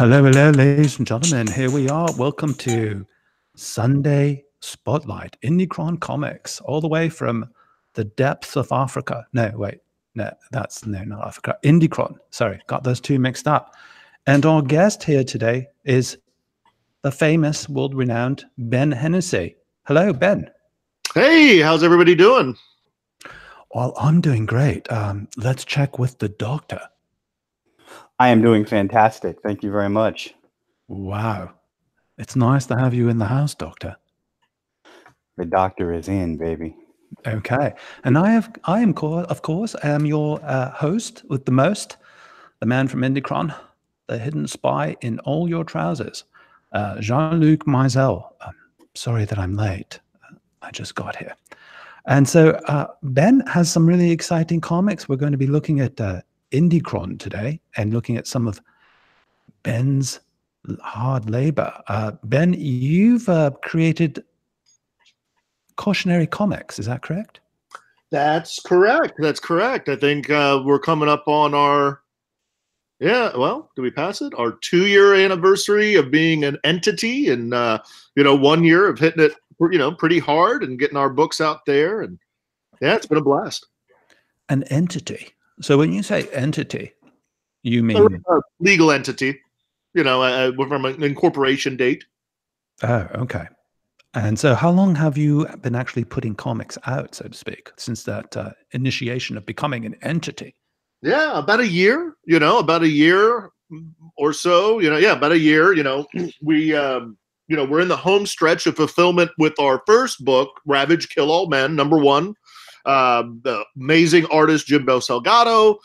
Hello, hello, ladies and gentlemen. Here we are. Welcome to Sunday Spotlight, Indicron Comics, all the way from the depths of Africa. No, wait. No, not Africa. Indicron. Sorry, got those two mixed up. And our guest here today is the famous, world-renowned Ben Hennessy. Hello, Ben. Hey, how's everybody doing? Well, I'm doing great. Let's check with the doctor. I am doing fantastic. Thank you very much. Wow. It's nice to have you in the house, doctor. The doctor is in, baby. Okay. And of course, your host with the most, the man from Indicron, the hidden spy in all your trousers, Jean-Luc Meisel. Sorry that I'm late. I just got here. And so Ben has some really exciting comics. We're going to be looking at Indicron today and looking at some of Ben's hard labor. Ben, you've created cautionary comics, is that correct? That's correct. That's correct. I think we're coming up on our, do we pass it? Our 2-year anniversary of being an entity, and 1 year of hitting it, pretty hard and getting our books out there, and yeah, it's been a blast. An entity. So when you say entity, you mean a legal entity, from an incorporation date. Oh, okay. And so how long have you been actually putting comics out, so to speak, since that initiation of becoming an entity? Yeah, about a year, about a year or so, about a year, we, we're in the home stretch of fulfillment with our first book, Ravage, Kill All Men, #1. The amazing artist Jimbo Salgado,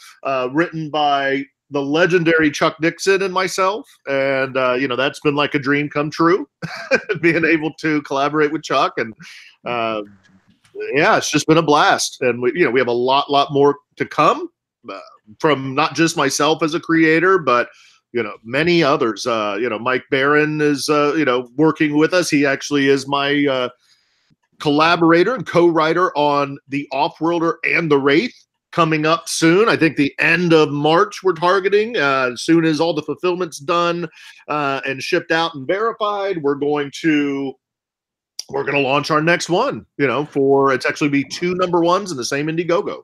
written by the legendary Chuck Dixon and myself, and that's been like a dream come true, being able to collaborate with Chuck, and it's just been a blast. And we have a lot more to come from not just myself as a creator, but many others. Mike Barron is working with us. He actually is my collaborator and co-writer on The Offworlder and The Wraith, coming up soon. I think the end of March we're targeting. As soon as all the fulfillment's done and shipped out and verified, we're going to launch our next one. It's actually be 2 #1s in the same Indiegogo.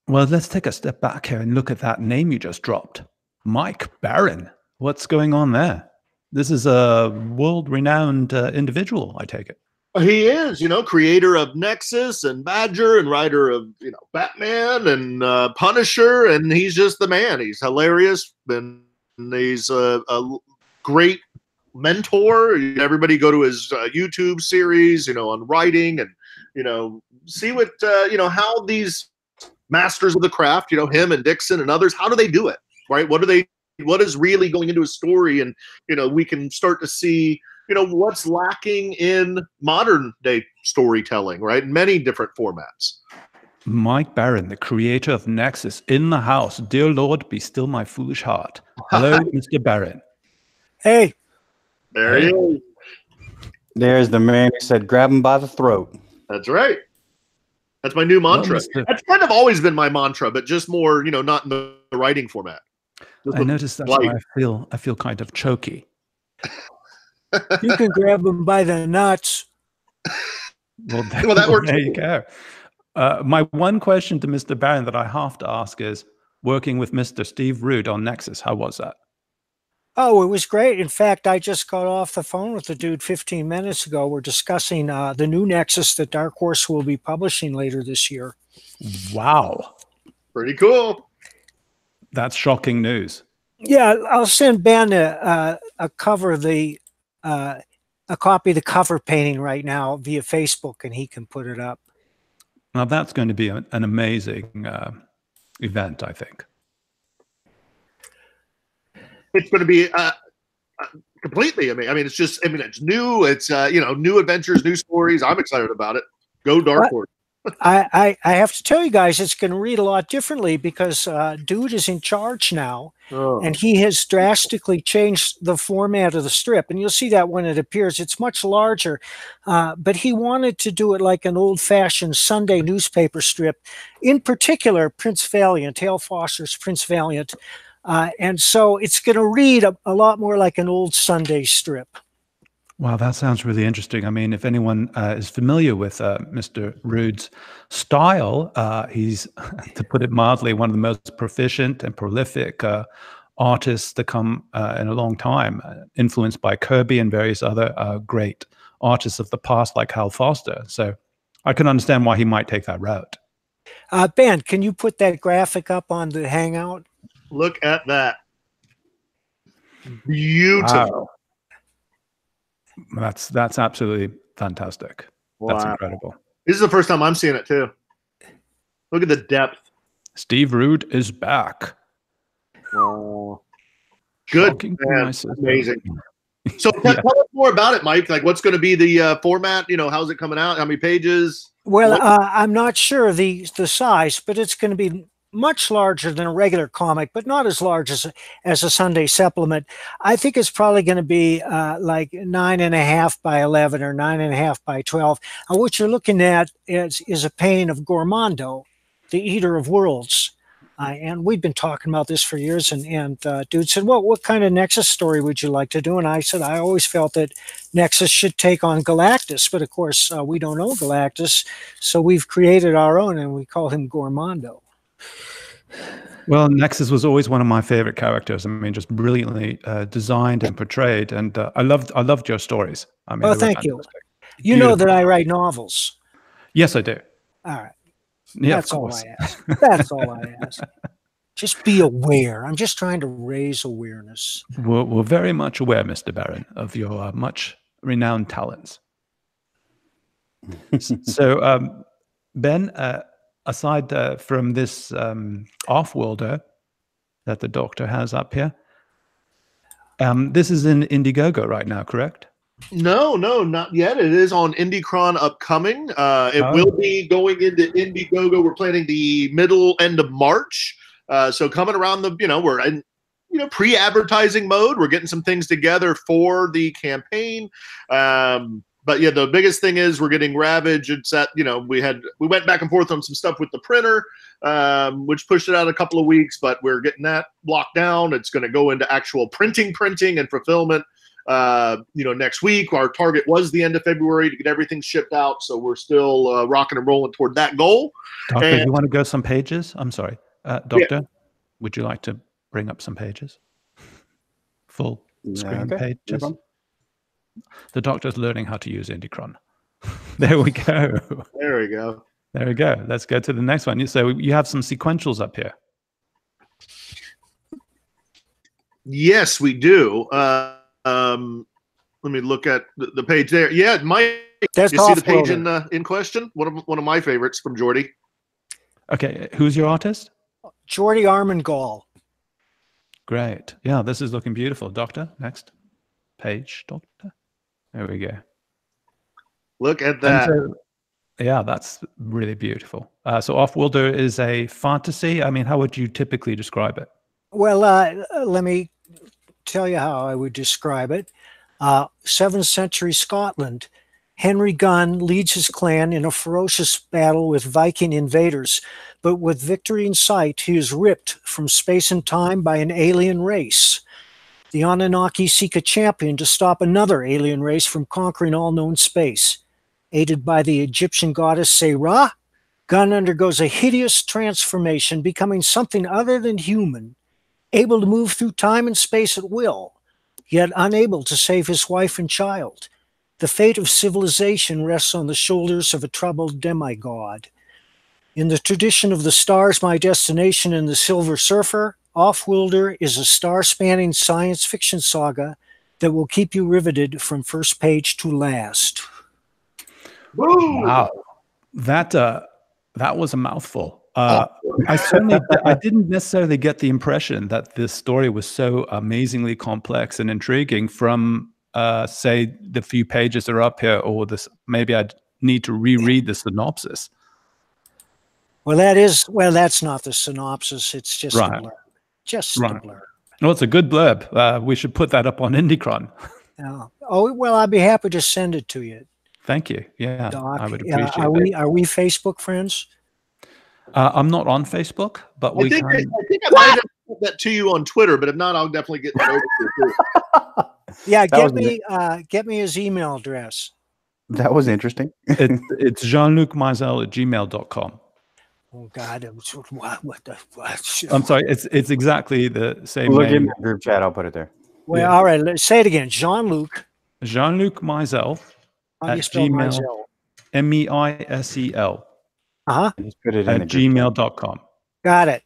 Well, let's take a step back here and look at that name you just dropped, Mike Barron. What's going on there? This is a world-renowned individual, I take it. He is, creator of Nexus and Badger, and writer of, Batman and Punisher, and he's just the man. He's hilarious, and he's a great mentor. Everybody go to his YouTube series, on writing, and, see what, how these masters of the craft, him and Dixon and others, how do they do it, right? What is really going into a story? And, we can start to see, what's lacking in modern day storytelling, right? In many different formats. Mike Barron, the creator of Nexus, in the house. Dear Lord, be still my foolish heart. Hello, Mr. Barron. Hey. There he is. There's the man who said, grab him by the throat. That's right. That's my new mantra. Well, that's kind of always been my mantra, but just more, not in the writing format. I noticed that's why I feel kind of choky. You can grab them by the nuts. Well, that works. There you go. My one question to Mr. Barron that I have to ask is, working with Mr. Steve Root on Nexus, how was that? Oh, it was great. In fact, I just got off the phone with the dude 15 minutes ago. We're discussing the new Nexus that Dark Horse will be publishing later this year. Wow. Pretty cool. That's shocking news. Yeah, I'll send Ben a cover of a copy of the cover painting right now via Facebook, and he can put it up. Now that's going to be an amazing event, I think. It's going to be completely. I mean, it's just. It's new. It's new adventures, new stories. I'm excited about it. Go Dark Horse. I have to tell you guys, it's going to read a lot differently because dude is in charge now, and he has drastically changed the format of the strip. And you'll see that when it appears. It's much larger, but he wanted to do it like an old-fashioned Sunday newspaper strip. In particular, Prince Valiant, Hale Foster's Prince Valiant, And so it's going to read a lot more like an old Sunday strip. Wow, that sounds really interesting. I mean, if anyone is familiar with Mr. Rude's style, he's, to put it mildly, one of the most proficient and prolific artists to come in a long time, influenced by Kirby and various other great artists of the past like Hal Foster. So I can understand why he might take that route. Ben, can you put that graphic up on the Hangout? Look at that. Beautiful. Wow. That's absolutely fantastic. Wow. That's incredible. This is the first time I'm seeing it too. Look at the depth. Steve Rude is back. Oh, good. Man, amazing. So tell us more about it, Mike. Like, what's going to be the format? You know, how's it coming out? How many pages? Well, I'm not sure the size, but it's going to be much larger than a regular comic, but not as large as a Sunday supplement. I think it's probably going to be like 9.5 by 11 or 9.5 by 12. And what you're looking at is a painting of Gormando, the Eater of Worlds. And we've been talking about this for years. And dude said, well, what kind of Nexus story would you like to do? And I said, I always felt that Nexus should take on Galactus. But of course, we don't know Galactus. So we've created our own, and we call him Gormando. Well, Nexus was always one of my favorite characters. I mean, just brilliantly designed and portrayed. And I loved your stories. I mean, oh, thank you. You know that I write novels. Yes, I do. All right. Yeah, that's all I ask. That's all I ask. Just be aware. I'm just trying to raise awareness. We're very much aware, Mr. Barron, of your much renowned talents. So, Ben, aside from this off-worlder that the Doctor has up here, this is in Indiegogo right now, correct? No, not yet. It is on IndieCron upcoming. It will be going into Indiegogo. We're planning the end of March. So coming around we're in, pre-advertising mode. We're getting some things together for the campaign. But yeah, the biggest thing is we're getting Ravage. It's at, we went back and forth on some stuff with the printer, which pushed it out a couple of weeks, but we're getting that locked down. It's going to go into actual printing and fulfillment. Next week. Our target was the end of February to get everything shipped out, so we're still rocking and rolling toward that goal. Doctor, you want to go some pages? I'm sorry, Doctor, would you like to bring up some pages? Full screen pages. The Doctor's learning how to use Indicron. There we go. There we go. There we go. Let's go to the next one. So you have some sequentials up here. Yes, we do. Let me look at the page there. Yeah, Mike, you see the page in question? One of my favorites from Jordy. Okay, who's your artist? Jordy Armengol. Great. Yeah, this is looking beautiful. Doctor, next page, Doctor. There we go. Look at that. Yeah, that's really beautiful. So Off-Worlder is a fantasy. I mean, how would you typically describe it? Well, let me tell you how I would describe it. 7th century Scotland. Henry Gunn leads his clan in a ferocious battle with Viking invaders, but with victory in sight, he is ripped from space and time by an alien race. The Anunnaki seek a champion to stop another alien race from conquering all known space. Aided by the Egyptian goddess Serah, Gunn undergoes a hideous transformation, becoming something other than human, able to move through time and space at will, yet unable to save his wife and child. The fate of civilization rests on the shoulders of a troubled demigod. In the tradition of The Stars, My Destination, and The Silver Surfer, Off-Worlder is a star-spanning science fiction saga that will keep you riveted from first page to last. Wow, that was a mouthful. I didn't necessarily get the impression that this story was so amazingly complex and intriguing from, say, the few pages that are up here, or this. Maybe I'd need to reread the synopsis. Well, that's not the synopsis. It's just a blurb. Just a blurb. Well, it's a good blurb. We should put that up on Indicron. Oh, well, I'd be happy to send it to you. Thank you. Yeah, Doc, I would appreciate it. Are we Facebook friends? I'm not on Facebook, but I think get that to you on Twitter, but if not, I'll definitely get that over to you too. Yeah, get me his email address. That was interesting. It's jeanlucmaisel@gmail.com. Oh God, what the? I'm sorry, it's exactly the same Look in name. the group chat. I'll put it there. Well, Yeah. all right. Let's say it again. Jean-Luc. Jean-Luc Maisel How do you at spell Gmail. Maisel? MEISEL Just put it in at the group chat. gmail.com. Got it.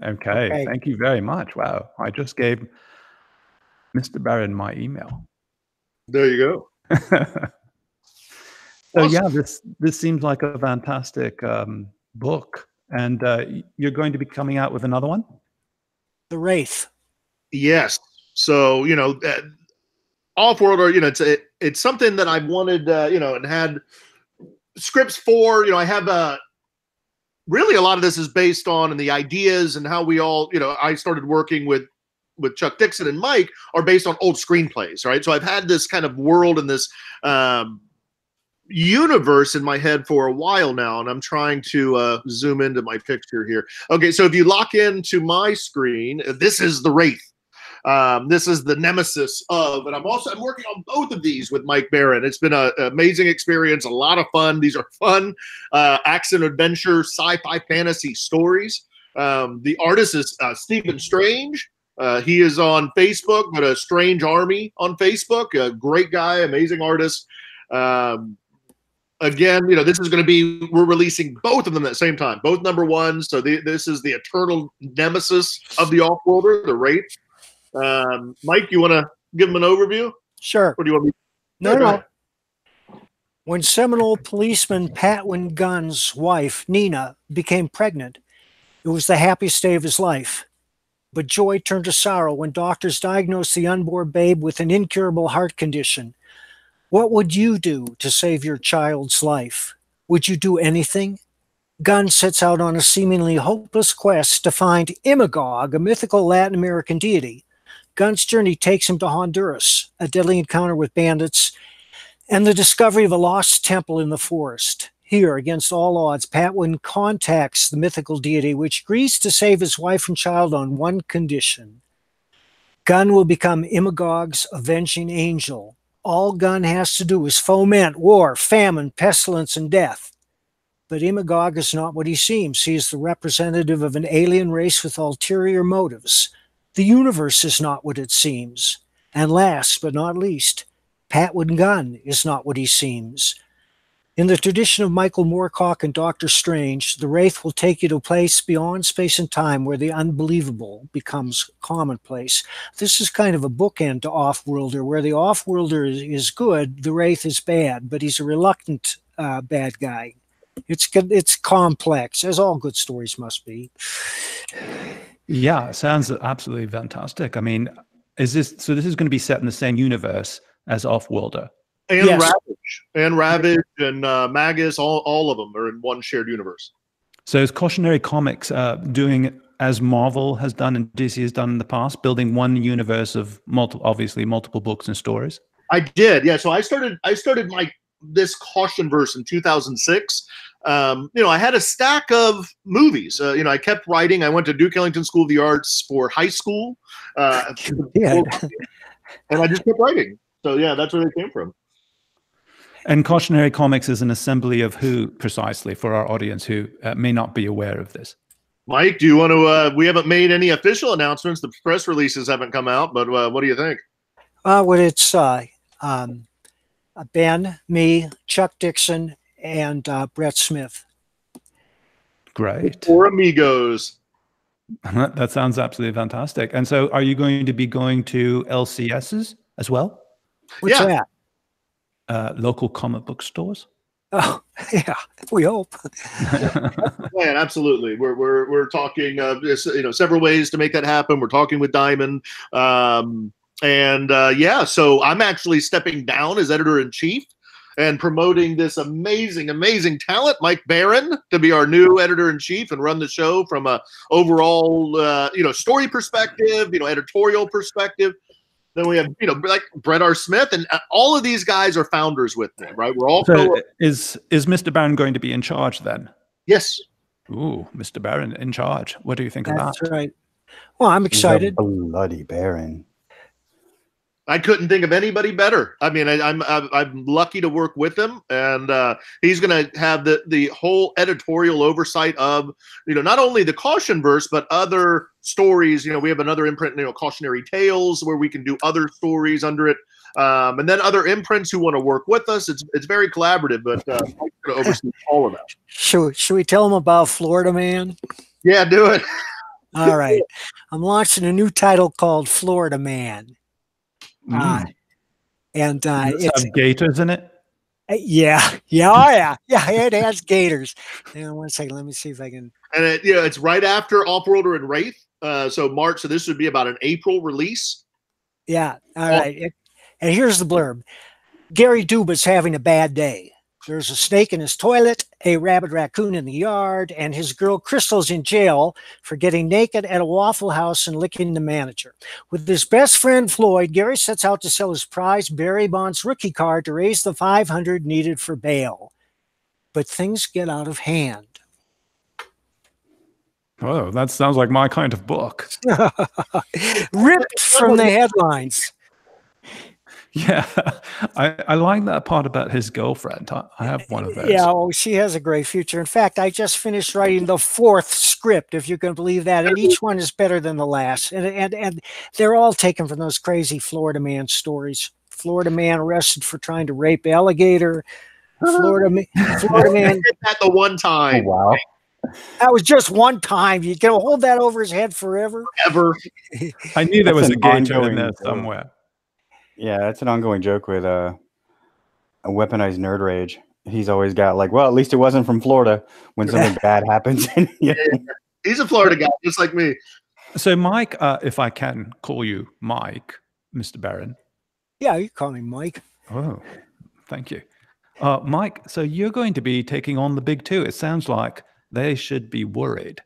Okay, thank you very much. Wow, I just gave Mr. Barron my email. There you go. So Awesome. yeah, this seems like a fantastic book, and you're going to be coming out with another one. The Wraith. Yes. So Off-World, or it's something that I've wanted, and had scripts for. I have really a lot of this is based on, and the ideas and how we all, I started working with Chuck Dixon and Mike are based on old screenplays, right? So I've had this kind of world and this universe in my head for a while now, and I'm trying to zoom into my picture here. Okay, so if you lock into my screen, this is the Wraith. This is the nemesis of, and I'm working on both of these with Mike Barron. It's been an amazing experience, a lot of fun. These are fun action adventure sci-fi fantasy stories. The artist is Stephen Strange. He is on Facebook, but a Strange Army on Facebook. A great guy, amazing artist. Again, this is going to be, we're releasing both of them at the same time, both #1s. So this is the eternal nemesis of the Off-Worlder, the Wraith. Mike, you want to give them an overview? Sure. Or do you want me? No. When Seminole policeman Patwin Gunn's wife, Nina, became pregnant, it was the happiest day of his life. But joy turned to sorrow when doctors diagnosed the unborn babe with an incurable heart condition. What would you do to save your child's life? Would you do anything? Gunn sets out on a seemingly hopeless quest to find Imagog, a mythical Latin American deity. Gunn's journey takes him to Honduras, a deadly encounter with bandits, and the discovery of a lost temple in the forest. Here, against all odds, Patwin contacts the mythical deity, which agrees to save his wife and child on one condition. Gunn will become Imagog's avenging angel. All Gunn has to do is foment war, famine, pestilence, and death. But Imagog is not what he seems. He is the representative of an alien race with ulterior motives. The universe is not what it seems. And last but not least, Patwin Gunn is not what he seems. In the tradition of Michael Moorcock and Doctor Strange, the Wraith will take you to a place beyond space and time where the unbelievable becomes commonplace. This is kind of a bookend to Off-Worlder, where the Off-Worlder is good, the Wraith is bad, but he's a reluctant bad guy. It's complex, as all good stories must be. Yeah, sounds absolutely fantastic. I mean, this is going to be set in the same universe as Off-Worlder? And Yes. Ravage and Magus, all of them are in one shared universe. So is Cautionary Comics doing as Marvel has done and DC has done in the past, building one universe of multiple books and stories? I did, yeah. So I started this Cautionverse in 2006. I had a stack of movies. I kept writing. I went to Duke Ellington School of the Arts for high school. And I just kept writing. So yeah, that's where they came from. And Cautionary Comics is an assembly of who precisely, for our audience who may not be aware of this? Mike, do you want to? We haven't made any official announcements. The press releases haven't come out, but what do you think? It's Ben, me, Chuck Dixon, and Brett Smith. Great. Four amigos. That sounds absolutely fantastic. And so are you going to be going to LCSs as well? What's that? Local comic book stores? Oh, yeah, we hope. Man, absolutely. We're talking several ways to make that happen. We're talking with Diamond. So I'm actually stepping down as editor-in-chief and promoting this amazing talent, Mike Barron, to be our new editor-in-chief and run the show from a overall story perspective, editorial perspective. Then we have, like Brett R. Smith, and all of these guys are founders with me, right? We're all. So is Mr. Barron going to be in charge then? Yes. Ooh, Mr. Barron in charge. What do you think of that? That's right. Well, I'm excited. The Bloody Baron. I couldn't think of anybody better. I mean, I'm lucky to work with him, and he's going to have the whole editorial oversight of, you know, not only the Caution verse but other stories. You know, we have another imprint, you know, Cautionary Tales, where we can do other stories under it, and then other imprints who want to work with us. It's very collaborative, but I'm going to oversee all of that. Should we tell them about Florida Man? Yeah, do it. All right, I'm launching a new title called Florida Man. And Does it have gators in it? Yeah, it has gators. Hang on one second, let me see if I can. And it's right after Offworlder and Wraith, so March. So this would be about an April release. Yeah, all right. And here's the blurb: Gary Duba's having a bad day. There's a snake in his toilet, a rabid raccoon in the yard, and his girl Crystal's in jail for getting naked at a Waffle House and licking the manager. With his best friend Floyd, Gary sets out to sell his prized Barry Bonds rookie card to raise the $500 needed for bail. But things get out of hand. Oh, that sounds like my kind of book. Ripped from the headlines. Yeah, I like that part about his girlfriend. I have one of those. Yeah, oh, she has a great future. In fact, I just finished writing the 4th script, if you can believe that, and each one is better than the last. And they're all taken from those crazy Florida Man stories. Florida Man arrested for trying to rape alligator. Florida Man. Did that the one time. Oh, wow. That was just one time. You can hold that over his head forever. Ever. I knew there was a an gator in ongoing there joke. somewhere. Yeah, that's an ongoing joke with a weaponized nerd rage. He's always got like, well, at least it wasn't from Florida when something bad happens. Yeah. He's a Florida guy, just like me. So, Mike, if I can call you Mike, Mr. Barron. Yeah, you call me Mike. Oh, thank you. Mike, so you're going to be taking on the big two. It sounds like they should be worried.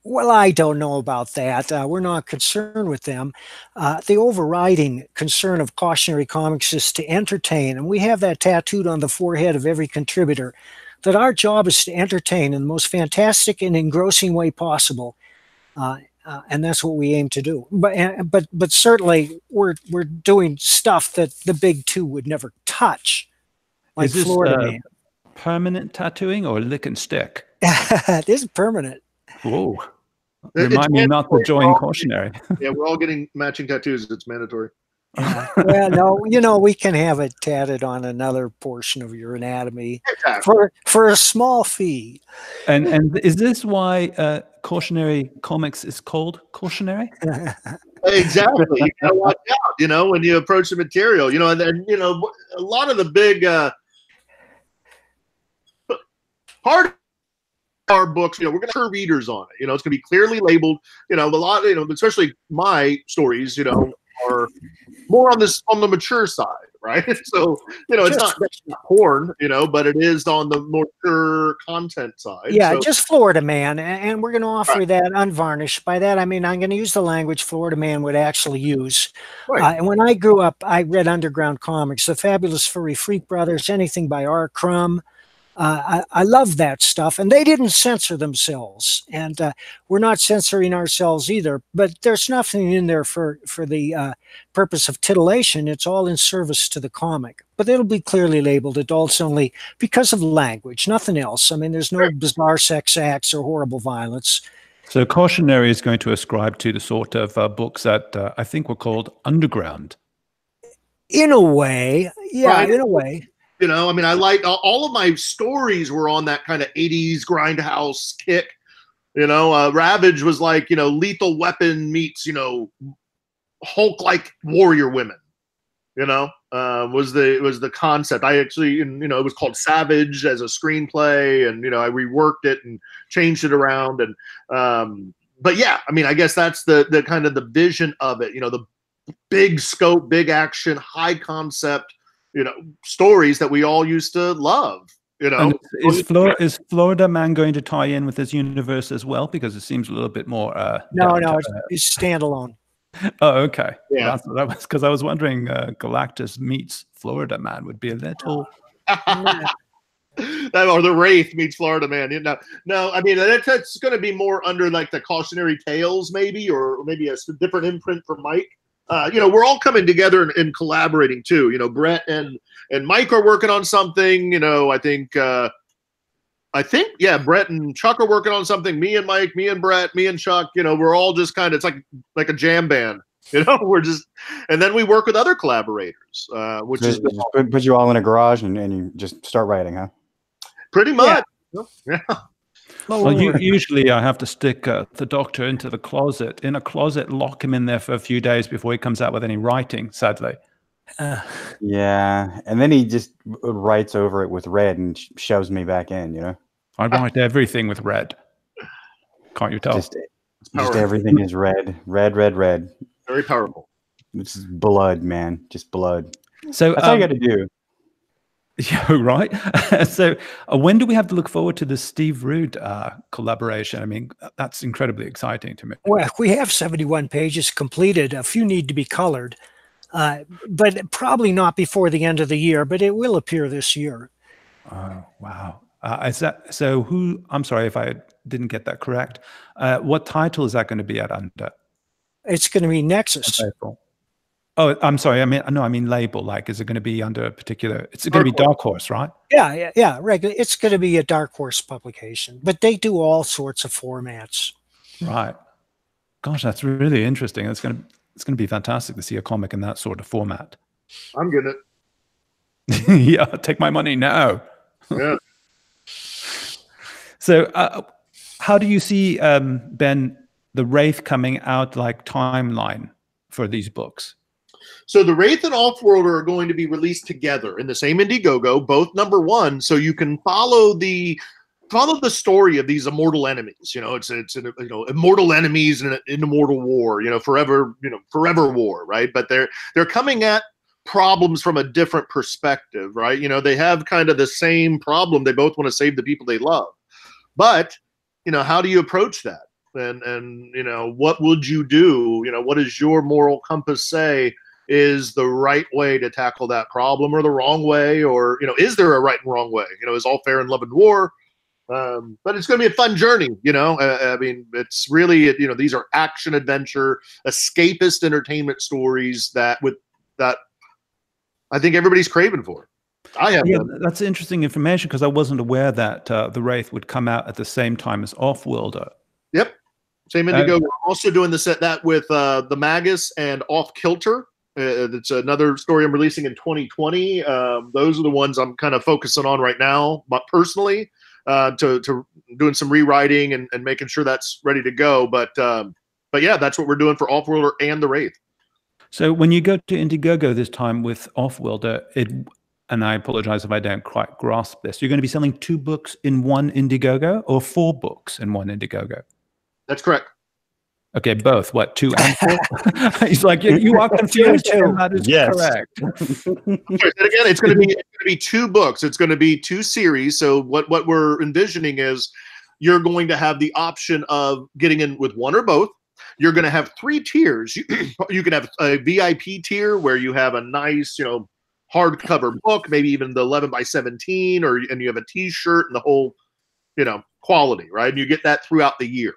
Well, I don't know about that. We're not concerned with them. The overriding concern of Cautionary Comics is to entertain, and we have that tattooed on the forehead of every contributor, that our job is to entertain in the most fantastic and engrossing way possible, and that's what we aim to do. But certainly we're doing stuff that the big two would never touch, like Is this Florida Man. permanent tattooing or lick and stick? This is permanent. Whoa. It's Remind me not to mandatory. join Cautionary. Yeah, we're all getting matching tattoos. It's mandatory. Well, no, we can have it tatted on another portion of your anatomy for a small fee. And is this why Cautionary Comics is called Cautionary? Exactly. You gotta watch out, when you approach the material, and then, a lot of the big hard our books, we're going to have readers on it. It's going to be clearly labeled. A lot, especially my stories, are more on the mature side, right? So, it's not porn, but it is on the more mature content side. Yeah, so, just Florida Man, and we're going to offer that unvarnished. By that, I mean I'm going to use the language Florida Man would actually use. Right. And when I grew up, I read underground comics, the Fabulous Furry Freak Brothers, anything by R. Crumb. I love that stuff, and they didn't censor themselves, and we're not censoring ourselves either. But there's nothing in there for the purpose of titillation. It's all in service to the comic, but it'll be clearly labeled adults only because of language, nothing else. I mean, there's no bizarre sex acts or horrible violence. So Cautionary is going to ascribe to the sort of books that I think were called underground. In a way, yeah, right. In a way. I like all of my stories were on that kind of 80s grindhouse kick. Ravage was like, Lethal Weapon meets, Hulk-like warrior women, was the concept. I actually, it was called Savage as a screenplay, and, I reworked it and changed it around. And, but yeah, I guess that's the kind of the vision of it, the big scope, big action, high concept, stories that we all used to love, And is Florida Man going to tie in with this universe as well? Because it seems a little bit more. No, it's standalone. Oh, okay. Yeah. That was because I was wondering Galactus meets Florida Man would be a little. Or the Wraith meets Florida Man. No, I mean that's going to be more under like the cautionary tales, maybe, or maybe a different imprint from Mike. We're all coming together and collaborating too. Brett and Mike are working on something. I think, yeah, Brett and Chuck are working on something. Me and Mike, me and Brett, me and Chuck. We're all just kind of, it's like a jam band. We're just, and then we work with other collaborators, which so is put you all in a garage and you just start writing, huh? Pretty much. Yeah. Well, usually I have to stick the Doctor into the closet, lock him in there for a few days before he comes out with any writing, sadly. Yeah, and then he just writes over it with red and shoves me back in, I write everything with red. Can't you tell? Just everything is red. Very powerful. It's blood, man. Just blood. So that's all you got to do. Yeah, right. So when do we have to look forward to the Steve Root collaboration? I mean, that's incredibly exciting to me. Well, we have 71 pages completed. A few need to be colored, but probably not before the end of the year, but it will appear this year. Oh, wow. Is that so? I'm sorry if I didn't get that correct. What title is that going to be under? It's going to be Nexus. Oh, I'm sorry. I mean label. Like, is it going to be under a particular? It's going to be Dark Horse, right? Yeah. Regular. It's going to be a Dark Horse publication, but they do all sorts of formats. Right. Gosh, that's really interesting. It's going to be fantastic to see a comic in that sort of format. I'm getting it. Yeah, take my money now. Yeah. So, how do you see Ben the Wraith coming out like timeline for these books? So the Wraith and Offworlder are going to be released together in the same Indiegogo, both #1, so you can follow the story of these immortal enemies. It's immortal enemies in an immortal war. Forever war, right? But they're coming at problems from a different perspective, right? They have kind of the same problem. They both want to save the people they love, but how do you approach that? And what would you do? What does your moral compass say is the right way to tackle that problem, or the wrong way, or is there a right and wrong way? Is all fair in love and war? But it's going to be a fun journey. I mean, it's really these are action adventure, escapist entertainment stories that I think everybody's craving for. That's interesting information, because I wasn't aware that the Wraith would come out at the same time as Offworlder. Yep, same Indigo. We're also doing that with the Magus and Off Kilter. It's another story I'm releasing in 2020. Those are the ones I'm kind of focusing on right now, but personally, to doing some rewriting and making sure that's ready to go. But yeah, that's what we're doing for Offworlder and the Wraith. So when you go to Indiegogo this time with Offworlder, and I apologize if I don't quite grasp this, you're going to be selling 2 books in one Indiegogo, or 4 books in one Indiegogo? That's correct. Okay, both. What, 2 and 4? He's like, you are confused. That is correct. Again, it's going to be 2 books. It's going to be 2 series. So what we're envisioning is you're going to have the option of getting in with one or both. You're going to have 3 tiers. You can have a VIP tier where you have a nice, hardcover book, maybe even the 11 by 17, and you have a T-shirt and the whole, quality, right? And you get that throughout the year.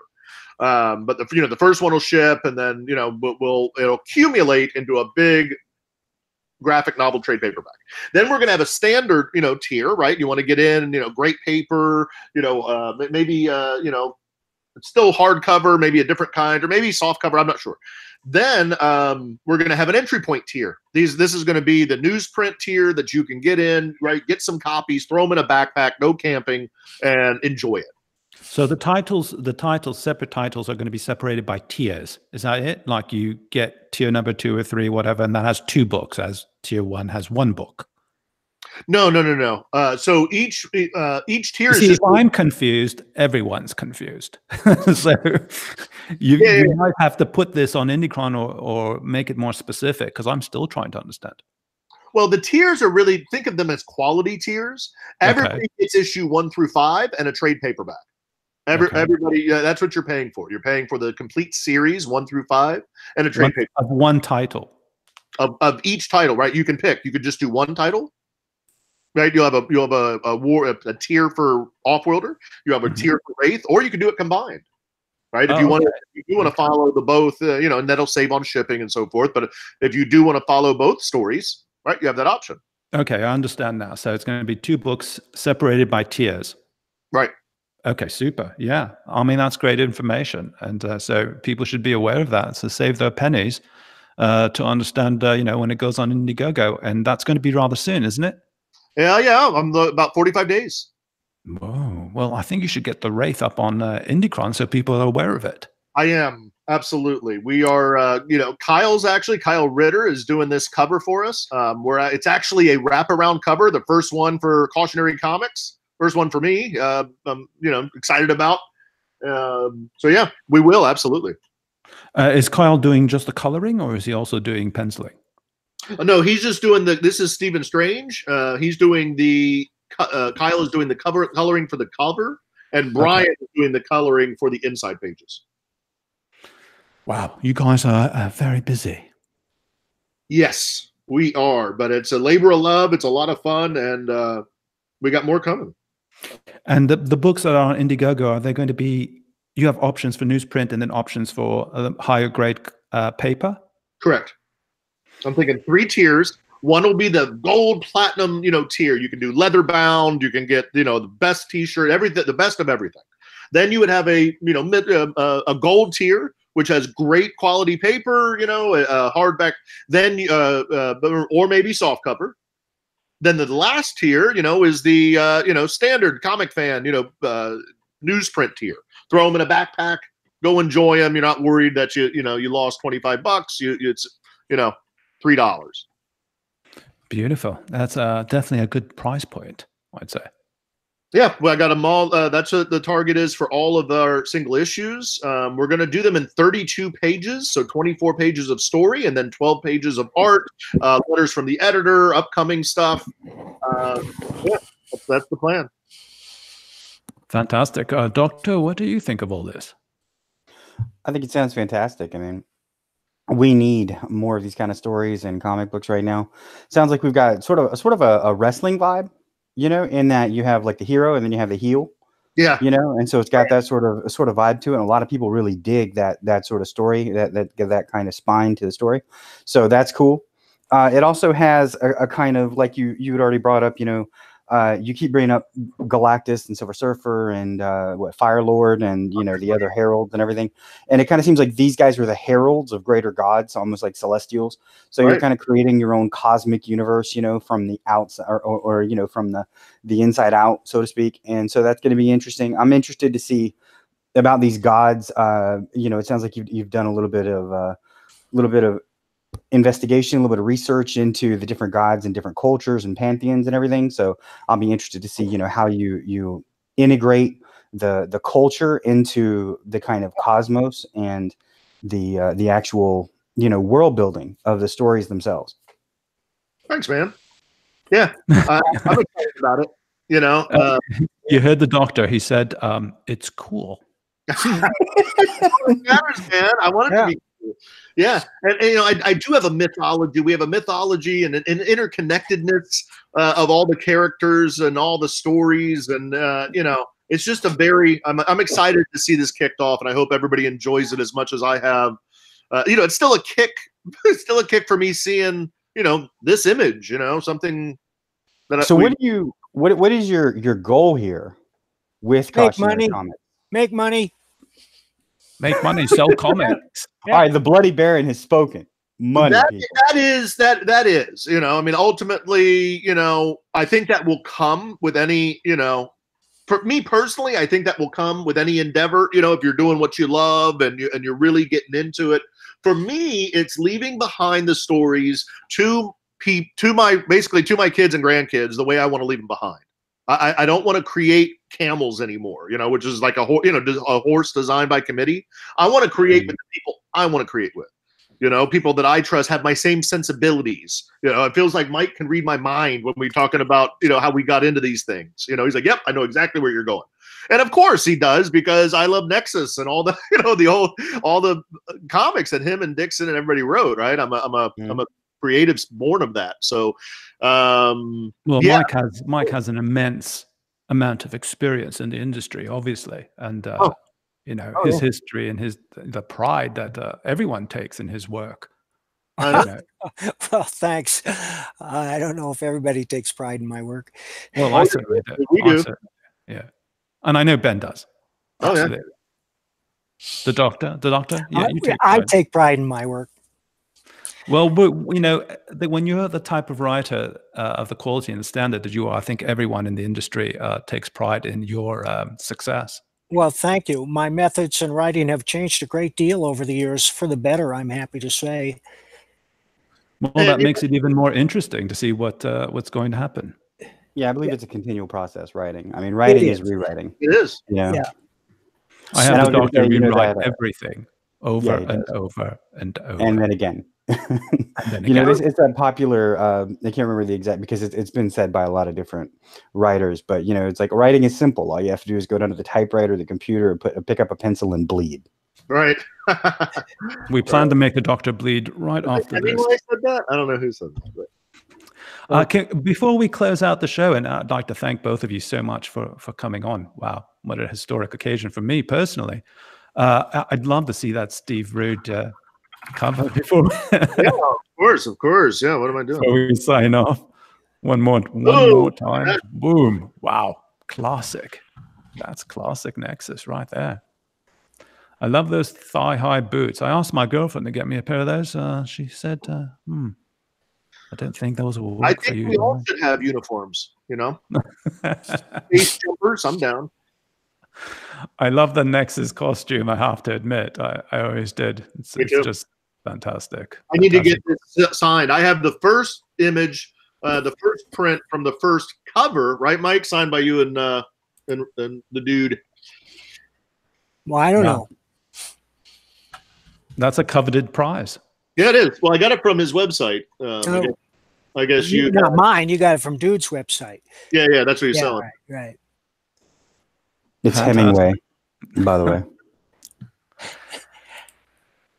But the first one will ship, and then it'll accumulate into a big graphic novel trade paperback. Then we're going to have a standard tier, right? You want to get in, great paper, maybe it's still hardcover, maybe a different kind, or maybe soft cover. I'm not sure. Then we're going to have an entry point tier. This is going to be the newsprint tier that you can get in, right? Get some copies, throw them in a backpack, go camping, and enjoy it. So the separate titles are going to be separated by tiers. Is that it? Like you get tier number 2 or 3, whatever, and that has 2 books, as tier 1 has 1 book. No. So each tier is See, just. If I'm confused, everyone's confused. So you might have to put this on Indicron or make it more specific, because I'm still trying to understand. Well, the tiers are really, think of them as quality tiers. Everybody gets issue 1 through 5 and a trade paperback. Everybody, that's what you're paying for. You're paying for the complete series 1 through 5 and a trade paper of one title of each title, right? You can pick. You could just do 1 title, right? You'll have a tier for Offworlder, you have a tier for Wraith, or you can do it combined, right? If you want to follow the both, and that'll save on shipping and so forth. But if you do want to follow both stories, right, you have that option. Okay, I understand now. So it's going to be 2 books separated by tiers. Right. Okay, super. Yeah. I mean, that's great information. And so people should be aware of that. So save their pennies to understand, when it goes on Indiegogo. And that's going to be rather soon, isn't it? Yeah. I'm about 45 days. Whoa. Well, I think you should get the Wraith up on Indicron so people are aware of it. I am. Absolutely. We are, Kyle Ritter is doing this cover for us. It's actually a wraparound cover, the first one for Cautionary Comics, first one for me. I'm, excited about. So yeah, we will. Absolutely. Is Kyle doing just the coloring, or is he also doing penciling? No, he's just doing this is Stephen Strange. He's doing Kyle is doing the coloring for the cover, and Brian is doing the coloring for the inside pages. Wow, you guys are very busy. Yes, we are, but it's a labor of love. It's a lot of fun, and we got more coming. And the books that are on Indiegogo, are they going to be, you have options for newsprint and then options for higher grade paper? Correct. I'm thinking 3 tiers. One will be the gold platinum, tier. You can do leather bound. You can get, the best T-shirt, everything, the best of everything. Then you would have a gold tier, which has great quality paper, hardback. Then, or maybe soft cover. Then the last tier, is the standard comic fan, newsprint tier. Throw them in a backpack, go enjoy them. You're not worried that you lost $25. It's $3. Beautiful. That's definitely a good price point, I'd say. Yeah, well, I got them all. That's what the target is for all of our single issues. We're going to do them in 32 pages, so 24 pages of story and then 12 pages of art, letters from the editor, upcoming stuff. Yeah, that's the plan. Fantastic. Doctor, what do you think of all this? I think it sounds fantastic. I mean, we need more of these kind of stories in comic books right now. Sounds like we've got sort of a wrestling vibe, in that you have like the hero and then you have the heel. Yeah. And so it's got that sort of vibe to it. And a lot of people really dig that sort of story, that kind of spine to the story. So that's cool. It also has a kind of, like you had already brought up, you keep bringing up Galactus and Silver Surfer and Fire Lord and the other heralds and everything, and it kind of seems like these guys were the heralds of greater gods, almost like celestials. So you're kind of creating your own cosmic universe, from the outside or from the inside out, so to speak. And so that's going to be interesting. I'm interested to see about these gods. It sounds like you've done a little bit of investigation, a little bit of research into the different gods and different cultures and pantheons and everything. So I'll be interested to see, how you integrate the culture into the kind of cosmos and the actual, world building of the stories themselves. Thanks, man. Yeah, I'm excited about it. You heard the doctor. He said, it's cool. It matters, man. I want it to be cool. Yeah, and I do have a mythology. We have a mythology and an interconnectedness of all the characters and all the stories, and it's just a very. I'm excited to see this kicked off, and I hope everybody enjoys it as much as I have. It's still a kick. It's still a kick for me seeing this image. Something that. So what is your goal here with Cautionary Comics? Make money. Make money, sell comics. Yeah. All right, the Bloody Baron has spoken. Money. That is. Ultimately, I think that will come with any, for me personally, I think that will come with any endeavor. If you're doing what you love and you're really getting into it. For me, it's leaving behind the stories to my kids and grandkids the way I want to leave them behind. I don't want to create camels anymore, which is like a horse designed by committee. I want to create with the people I want to create with, people that I trust have my same sensibilities. It feels like Mike can read my mind when we're talking about, how we got into these things. He's like, yep, I know exactly where you're going. And of course he does, because I love Nexus and all the, all the comics that him and Dixon and everybody wrote, right? I'm a creatives born of that. So, well, yeah. Mike has an immense amount of experience in the industry, obviously, and his history and the pride that everyone takes in his work. Well, thanks. I don't know if everybody takes pride in my work. Well, I certainly do. We do. Yeah, and I know Ben does. Oh, absolutely. The doctor. Yeah, you take I take pride in my work. Well, but when you're the type of writer of the quality and the standard that you are, I think everyone in the industry takes pride in your success. Well, thank you. My methods in writing have changed a great deal over the years, for the better, I'm happy to say. Well, that makes it even more interesting to see what's going to happen. Yeah, I believe it's a continual process, writing. I mean, writing is rewriting. It is. Yeah. I have the doctor rewrite everything over and over and over. And then again. And then again. It's that popular, I can't remember the exact, because it's been said by a lot of different writers, but, it's like writing is simple. All you have to do is go down to the typewriter, the computer, and pick up a pencil and bleed. Right. We plan to make the doctor bleed right after this. Said that? I don't know who said that. Before we close out the show, and I'd like to thank both of you so much for coming on. Wow, what a historic occasion for me personally. I'd love to see that Steve Rude cover before. Yeah, of course. Yeah, what am I doing? Before we sign off, one more time. Yeah. Boom! Wow, classic. That's classic Nexus right there. I love those thigh-high boots. I asked my girlfriend to get me a pair of those. She said, I don't think those will work for you. I think we all should have uniforms, Space jumpers, I'm down. I love the Nexus costume, I have to admit. I always did. It's just fantastic. I need to get this signed. I have the first image, the first print from the first cover, right, Mike? Signed by you and the dude. Well, I don't know. That's a coveted prize. Yeah, it is. Well, I got it from his website. I guess you not mine. You got it from Dude's website. Yeah, that's what you're selling. Right. It's Hemingway, by the way.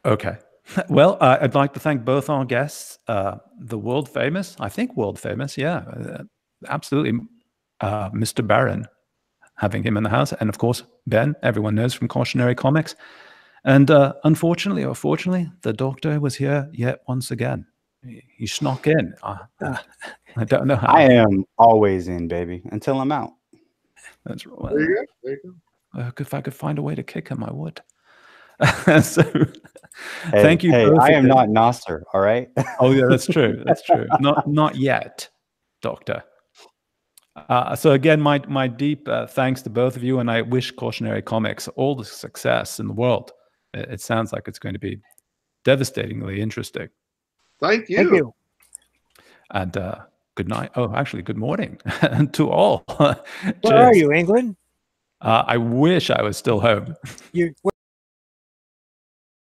Okay. Well, I'd like to thank both our guests, the world famous, absolutely, Mr. Barron, having him in the house, and of course, Ben, everyone knows from Cautionary Comics. And unfortunately or fortunately, the doctor was here yet once again. He snuck in. I don't know how. I am always in, baby, until I'm out. That's right. There you go. If I could find a way to kick him, I would. So, thank you. Hey, I am not Nasser, all right? Oh, yeah, that's true. That's true. Not yet, Doctor. So again, my deep thanks to both of you, and I wish Cautionary Comics all the success in the world. It sounds like it's going to be devastatingly interesting. Thank you. Thank you. And good night. Oh, actually, good morning to all. Where are you, England? I wish I was still home.